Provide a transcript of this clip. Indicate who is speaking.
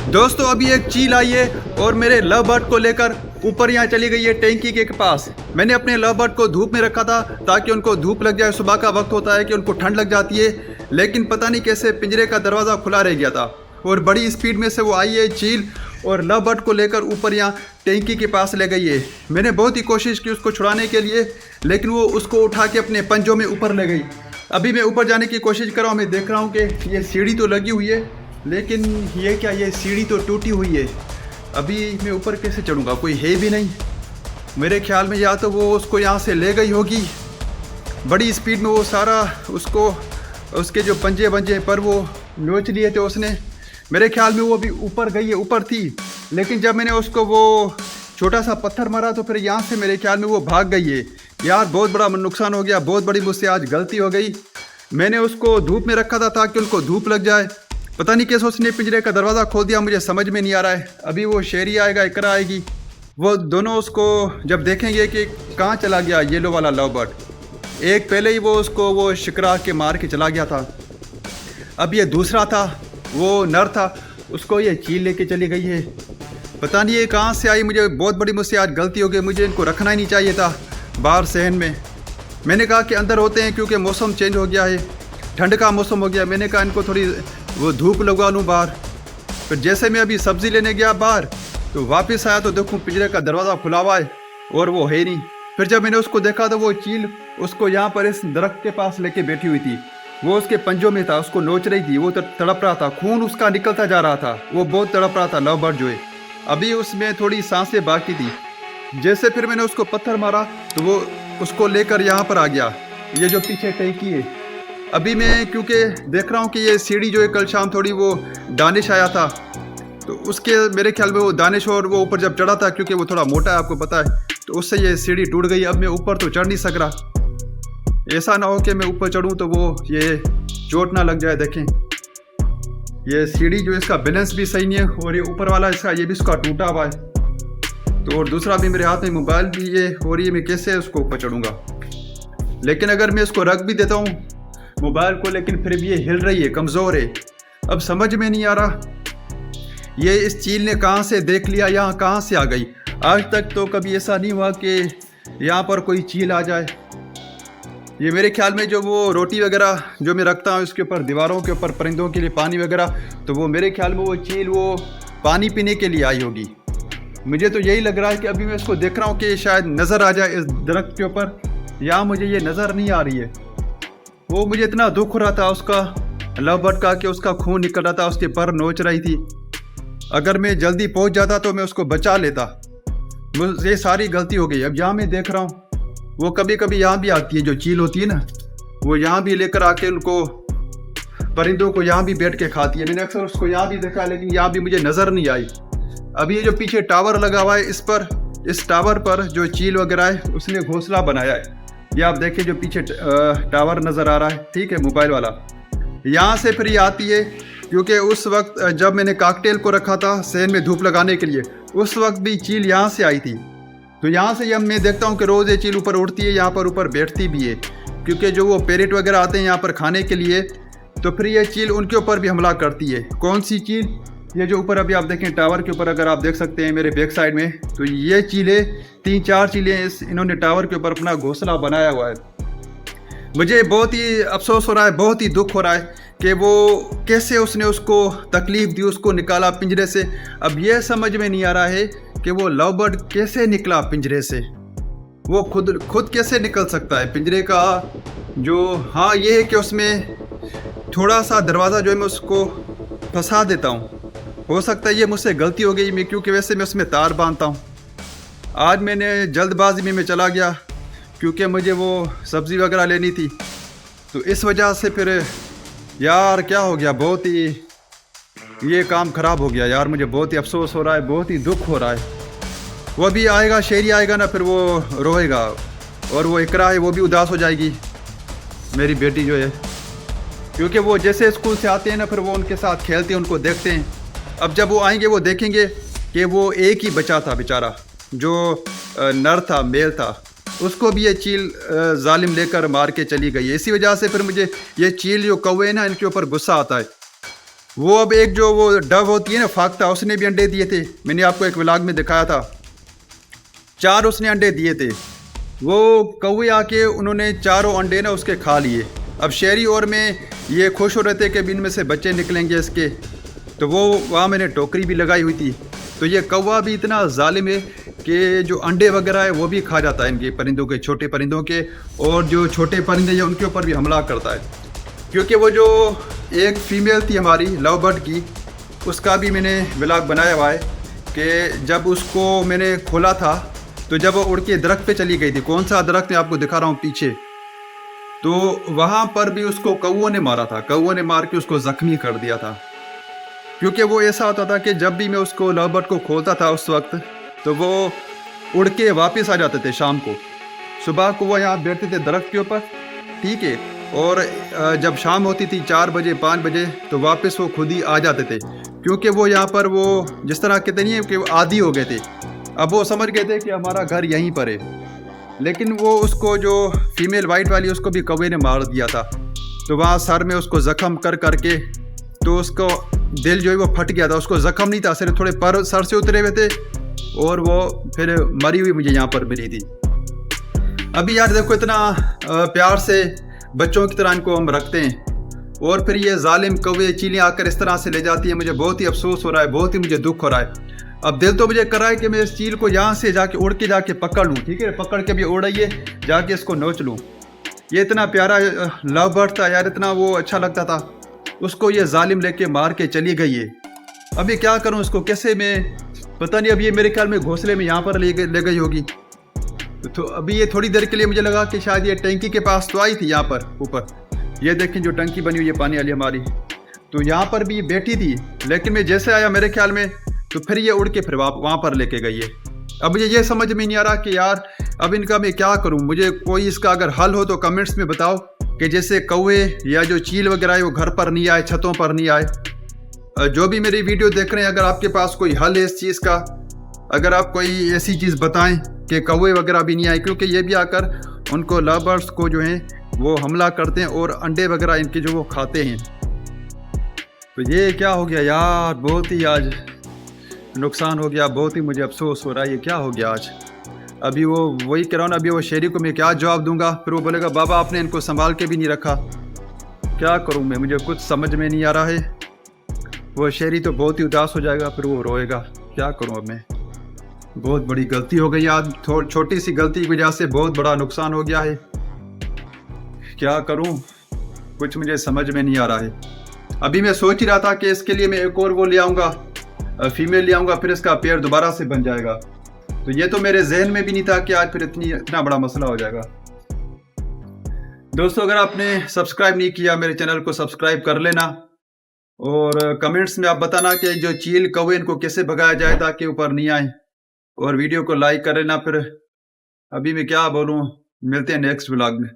Speaker 1: दोस्तों अभी एक चील आई है और मेरे लव बर्ड को लेकर ऊपर यहाँ चली गई है टैंकी के पास। मैंने अपने लव बर्ड को धूप में रखा था ताकि उनको धूप लग जाए। सुबह का वक्त होता है कि उनको ठंड लग जाती है, लेकिन पता नहीं कैसे पिंजरे का दरवाज़ा खुला रह गया था और बड़ी स्पीड में से वो आई है चील और लव बर्ड को लेकर ऊपर यहाँ टैंकी के पास ले गई है। मैंने बहुत ही कोशिश की उसको छुड़ाने के लिए, लेकिन वो उसको उठा के अपने पंजों में ऊपर ले गई। अभी मैं ऊपर जाने की कोशिश कर रहा हूँ। मैं देख रहा हूँ कि ये सीढ़ी तो लगी हुई है, लेकिन ये क्या, ये सीढ़ी तो टूटी हुई है। अभी मैं ऊपर कैसे चढ़ूँगा, कोई है भी नहीं। मेरे ख्याल में या तो वो उसको यहाँ से ले गई होगी, बड़ी स्पीड में वो सारा उसको उसके जो पंजे बंजे पर वो नोच लिए थे उसने। मेरे ख्याल में वो भी ऊपर गई है, ऊपर थी, लेकिन जब मैंने उसको वो छोटा सा पत्थर मारा तो फिर यहाँ से मेरे ख्याल में वो भाग गई है। यार बहुत बड़ा नुकसान हो गया, बहुत बड़ी मुझसे आज गलती हो गई। मैंने उसको धूप में रखा था ताकि उनको धूप लग जाए। पता नहीं कैसे उसने पिंजरे का दरवाज़ा खोल दिया, मुझे समझ में नहीं आ रहा है। अभी वो शेरी आएगा, इकरा आएगी, वो दोनों उसको जब देखेंगे कि कहाँ चला गया येलो वाला लव बर्ड। एक पहले ही वो उसको वो शिकरा के मार के चला गया था, अब ये दूसरा था, वो नर था, उसको ये चील लेके चली गई है। पता नहीं ये कहाँ से आई, मुझे बहुत बड़ी मुझसे आज गलती हो गई। मुझे इनको रखना ही नहीं चाहिए था बाहर सहन में। मैंने कहा कि अंदर होते हैं क्योंकि मौसम चेंज हो गया है, ठंड का मौसम हो गया। मैंने कहा इनको थोड़ी वो धूप लगवा लूँ बाहर। फिर जैसे मैं अभी सब्ज़ी लेने गया बाहर तो वापस आया तो देखूँ पिंजरे का दरवाज़ा खुला हुआ है और वो है नहीं। फिर जब मैंने उसको देखा तो वो चील उसको यहाँ पर इस दरख्त के पास लेके बैठी हुई थी, वो उसके पंजों में था, उसको नोच रही थी, वो तड़प रहा था, खून उसका निकलता जा रहा था, वो बहुत तड़प रहा था लव बर्ड जो है। अभी उसमें थोड़ी सांसें बाकी थी। जैसे फिर मैंने उसको पत्थर मारा तो वो उसको लेकर यहाँ पर आ गया, ये जो पीछे टैंकी है। अभी मैं क्योंकि देख रहा हूँ कि ये सीढ़ी जो है कल शाम थोड़ी वो दानिश आया था तो उसके मेरे ख्याल में वो दानिश और वो ऊपर जब चढ़ा था, क्योंकि वो थोड़ा मोटा है आपको पता है, तो उससे ये सीढ़ी टूट गई। अब मैं ऊपर तो चढ़ नहीं सक रहा। ऐसा ना हो कि मैं ऊपर चढ़ूँ तो वो ये चोट ना लग जाए। देखें ये सीढ़ी जो इसका बैलेंस भी सही नहीं है और ये ऊपर वाला इसका ये भी इसका टूटा हुआ है। तो और दूसरा भी मेरे हाथ में मोबाइल भी ये हो रही है, मैं कैसे उसको ऊपर चढ़ूँगा। लेकिन अगर मैं इसको रख भी देता हूँ मोबाइल को, लेकिन फिर भी ये हिल रही है, कमज़ोर है। अब समझ में नहीं आ रहा ये इस चील ने कहाँ से देख लिया, यहाँ कहाँ से आ गई। आज तक तो कभी ऐसा नहीं हुआ कि यहाँ पर कोई चील आ जाए। ये मेरे ख्याल में जो वो रोटी वगैरह जो मैं रखता हूँ इसके ऊपर, दीवारों के ऊपर परिंदों के लिए पानी वगैरह, तो वो मेरे ख्याल में वो चील वो पानी पीने के लिए आई होगी। मुझे तो यही लग रहा है कि अभी मैं इसको देख रहा हूँ कि शायद नज़र आ जाए इस दरख्त के ऊपर, यहाँ मुझे ये नज़र नहीं आ रही है। वो मुझे इतना दुख हो रहा था उसका लव बर्ड का कि उसका खून निकल रहा था, उसके पर नोच रही थी। अगर मैं जल्दी पहुंच जाता तो मैं उसको बचा लेता। मुझे सारी गलती हो गई। अब यहाँ मैं देख रहा हूँ वो कभी कभी यहाँ भी आती है, जो चील होती है ना, वो यहाँ भी लेकर आके उनको परिंदों को यहाँ भी बैठ के खाती है। मैंने अक्सर उसको यहाँ भी देखा, लेकिन यहाँ भी मुझे नज़र नहीं आई। अभी ये जो पीछे टावर लगा हुआ है इस टावर पर जो चील वगैरह है उसने घोंसला बनाया है। ये आप देखिए जो पीछे टावर नज़र आ रहा है, ठीक है, मोबाइल वाला। यहाँ से फिर ये आती है, क्योंकि उस वक्त जब मैंने कॉकटेल को रखा था सहन में धूप लगाने के लिए, उस वक्त भी चील यहाँ से आई थी। तो यहाँ से जब मैं देखता हूँ कि रोज़ ये चील ऊपर उड़ती है, यहाँ पर ऊपर बैठती भी है, क्योंकि जो वो पैरेट वगैरह आते हैं यहाँ पर खाने के लिए, तो फिर ये चील उनके ऊपर भी हमला करती है। कौन सी चील? ये जो ऊपर अभी आप देखें टावर के ऊपर, अगर आप देख सकते हैं मेरे बैक साइड में, तो ये चीलें 3-4 चीलें इन्होंने टावर के ऊपर अपना घोंसला बनाया हुआ है। मुझे बहुत ही अफसोस हो रहा है, बहुत ही दुख हो रहा है कि वो कैसे उसने उसको तकलीफ़ दी, उसको निकाला पिंजरे से। अब यह समझ में नहीं आ रहा है कि वो लव बर्ड कैसे निकला पिंजरे से, वो खुद कैसे निकल सकता है पिंजरे का। जो हाँ ये है कि उसमें थोड़ा सा दरवाज़ा जो है मैं उसको फंसा देता हूँ। हो सकता है ये मुझसे गलती हो गई, मैं क्योंकि वैसे मैं उसमें तार बांधता हूँ। आज मैंने जल्दबाजी में मैं चला गया क्योंकि मुझे वो सब्ज़ी वगैरह लेनी थी, तो इस वजह से फिर यार क्या हो गया, बहुत ही ये काम ख़राब हो गया यार। मुझे बहुत ही अफसोस हो रहा है, बहुत ही दुख हो रहा है। वो अभी आएगा, शेरी आएगा ना, फिर वो रोएगा और वो इकरा है वो भी उदास हो जाएगी, मेरी बेटी जो है, क्योंकि वो जैसे स्कूल से आते हैं ना फिर वो उनके साथ खेलते हैं, उनको देखते हैं। अब जब वो आएंगे वो देखेंगे कि वो एक ही बचा था बेचारा, जो नर था, मेल था, उसको भी ये चील जालिम लेकर मार के चली गई है। इसी वजह से फिर मुझे ये चील जो कौवे ना इनके ऊपर गुस्सा आता है। वो अब एक जो वो डव होती है ना, फाख्ता, उसने भी अंडे दिए थे। मैंने आपको एक व्लॉग में दिखाया था, 4 उसने अंडे दिए थे। वो कौवे आके उन्होंने चारों अंडे ना उसके खा लिए। अब शहरी और में ये खुश हो रहे थे कि इनमें से बच्चे निकलेंगे इसके, तो वो वहाँ मैंने टोकरी भी लगाई हुई थी। तो ये कौवा भी इतना जालिम है कि जो अंडे वगैरह है वो भी खा जाता है इनके परिंदों के, छोटे परिंदों के, और जो छोटे परिंदे हैं उनके ऊपर भी हमला करता है। क्योंकि वो जो एक फ़ीमेल थी हमारी लव बर्ड की, उसका भी मैंने व्लॉग बनाया हुआ है कि जब उसको मैंने खोला था तो जब वो उड़ के दरख्त पे चली गई थी, कौन सा दरख्त है आपको दिखा रहा हूँ पीछे, तो वहाँ पर भी उसको कौवों ने मारा था। कौवों ने मार के उसको ज़ख्मी कर दिया था। क्योंकि वो ऐसा होता था कि जब भी मैं उसको लव बर्ड को खोलता था उस वक्त, तो वो उड़ के वापस आ जाते थे शाम को। सुबह को वो यहाँ बैठते थे दरख्त के ऊपर, ठीक है, और जब शाम होती थी 4 बजे 5 बजे तो वापस वो खुद ही आ जाते थे। क्योंकि वो यहाँ पर वो जिस तरह कहते नहीं है कि वो आदी हो गए थे। अब वो समझ गए थे कि हमारा घर यहीं पर है। लेकिन वो उसको जो फीमेल वाइट वाली, उसको भी कौवे ने मार दिया था। तो वहाँ सर में उसको ज़ख्म कर करके तो उसको दिल जो है वो फट गया था। उसको ज़ख्म नहीं था, सिर्फ थोड़े पर सर से उतरे हुए थे, और वो फिर मरी हुई मुझे यहाँ पर मिली थी। अभी यार देखो, इतना प्यार से बच्चों की तरह इनको हम रखते हैं, और फिर ये जालिम कौवे चीलें आकर इस तरह से ले जाती है। मुझे बहुत ही अफसोस हो रहा है, बहुत ही मुझे दुख हो रहा है। अब दिल तो मुझे कर रहा है कि मैं इस चील को यहाँ से जाके उड़ के जाके पकड़ लूँ, ठीक है, पकड़ के भी उड़ाइए जाके इसको नोच लूँ। ये इतना प्यारा लव बर्ड था यार, इतना वो अच्छा लगता था। उसको ये जालिम लेके मार के चली गई है। अभी क्या करूँ उसको, कैसे मैं, पता नहीं। अब ये मेरे ख्याल में घोंसले में यहाँ पर ले गई होगी। तो अभी ये थोड़ी देर के लिए मुझे लगा कि शायद ये टंकी के पास तो आई थी यहाँ पर ऊपर। ये देखें जो टंकी बनी हुई है पानी वाली हमारी, तो यहाँ पर भी बैठी थी। लेकिन मैं जैसे आया मेरे ख्याल में, तो फिर ये उड़ के फिर वहाँ पर लेके गई है। अब मुझे ये समझ में नहीं आ रहा कि यार अब इनका मैं क्या करूँ। मुझे कोई इसका अगर हल हो तो कमेंट्स में बताओ, कि जैसे कौवे या जो चील वगैरह है वो घर पर नहीं आए, छतों पर नहीं आए। जो भी मेरी वीडियो देख रहे हैं, अगर आपके पास कोई हल है इस चीज़ का, अगर आप कोई ऐसी चीज़ बताएं कि कौवे वगैरह भी नहीं आए, क्योंकि ये भी आकर उनको लव बर्ड्स को जो हैं वो हमला करते हैं और अंडे वगैरह इनके जो वो खाते हैं। तो ये क्या हो गया यार, बहुत ही आज नुकसान हो गया, बहुत ही मुझे अफसोस हो रहा है। ये क्या हो गया आज। अभी वो वही कह रहा हूँ ना, अभी वो शेरी को मैं क्या जवाब दूंगा, फिर वो बोलेगा बाबा आपने इनको संभाल के भी नहीं रखा। क्या करूँ मैं, मुझे कुछ समझ में नहीं आ रहा है। वो शेरी तो बहुत ही उदास हो जाएगा, फिर वो रोएगा। क्या करूँ अब मैं, बहुत बड़ी गलती हो गई आज। छोटी सी गलती की वजह से बहुत बड़ा नुकसान हो गया है। क्या करूं, कुछ मुझे समझ में नहीं आ रहा है। अभी मैं सोच ही रहा था कि इसके लिए मैं एक और वो ले आऊँगा, फीमेल ले आऊँगा, फिर इसका पेयर दोबारा से बन जाएगा। तो ये तो मेरे जहन में भी नहीं था कि आज फिर इतना बड़ा मसला हो जाएगा। दोस्तों, अगर आपने सब्सक्राइब नहीं किया मेरे चैनल को सब्सक्राइब कर लेना, और कमेंट्स में आप बताना कि जो चील कौवे इनको कैसे भगाया जाए ताकि ऊपर नहीं आए, और वीडियो को लाइक कर लेना। फिर अभी मैं क्या बोलूँ, मिलते हैं नेक्स्ट व्लॉग में।